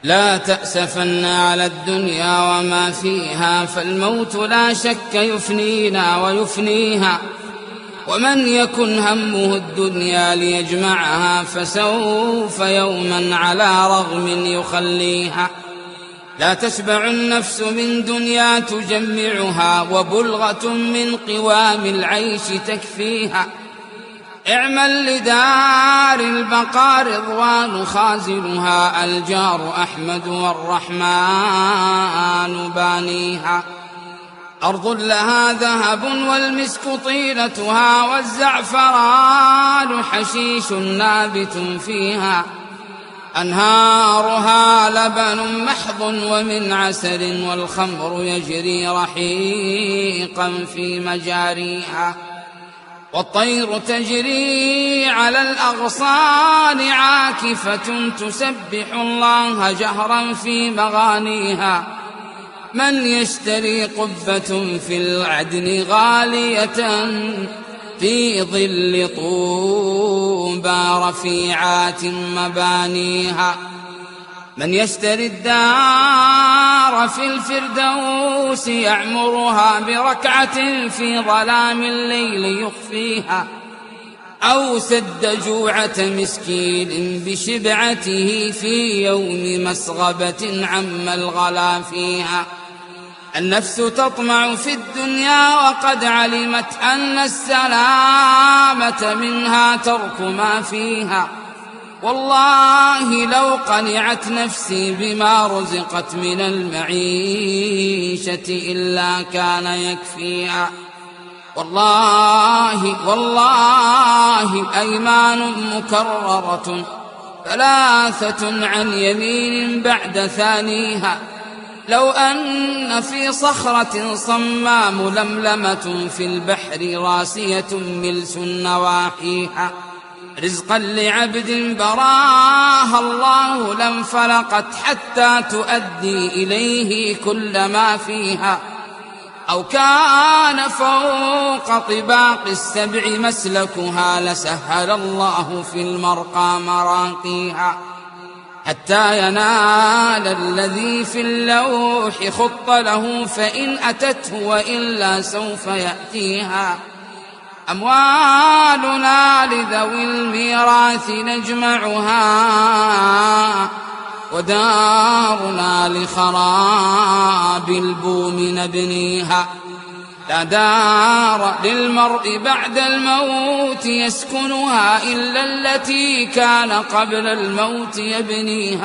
لا تأسفن على الدنيا وما فيها، فالموت لا شك يفنينا ويفنيها. ومن يكن همه الدنيا ليجمعها، فسوف يوما على رغم يخليها. لا تشبع النفس من دنيا تجمعها، وبلغة من قوام العيش تكفيها. اعمل لدار البقاء رضوان خازنها، الجار أحمد والرحمن بانيها. أرض لها ذهب والمسك طيلتها، والزعفران حشيش نابت فيها. أنهارها لبن محض ومن عسل، والخمر يجري رحيقا في مجاريها. والطير تجري على الأغصان عاكفة، تسبح الله جهرا في مغانيها. من يشتري قبة في العدن غالية، في ظل طوبى رفيعات مبانيها. من يشتري الدار في الفردوس، يعمرها بركعة في ظلام الليل يخفيها. أو سد جوعة مسكين بشبعته، في يوم مسغبة عم الغلا فيها. النفس تطمع في الدنيا وقد علمت أن السلامة منها ترك ما فيها. والله لو قنعت نفسي بما رزقت من المعيشة إلا كان يكفيها. والله أيمان مكررة، ثلاثة عن يمين بعد ثانيها. لو أن في صخرة صمام لملمة، في البحر راسية ملس نواحيها. رزقا لعبد براها الله لانفلقت، حتى تؤدي إليه كل ما فيها. أو كان فوق طباق السبع مسلكها، لسهل الله في المرقى مراقيها. حتى ينال الذي في اللوح خط له، فإن أتته وإلا سوف يأتيها. أموالنا لذوي الميراث نجمعها، ودارنا لخراب البوم نبنيها. لا دار للمرء بعد الموت يسكنها، إلا التي كان قبل الموت يبنيها.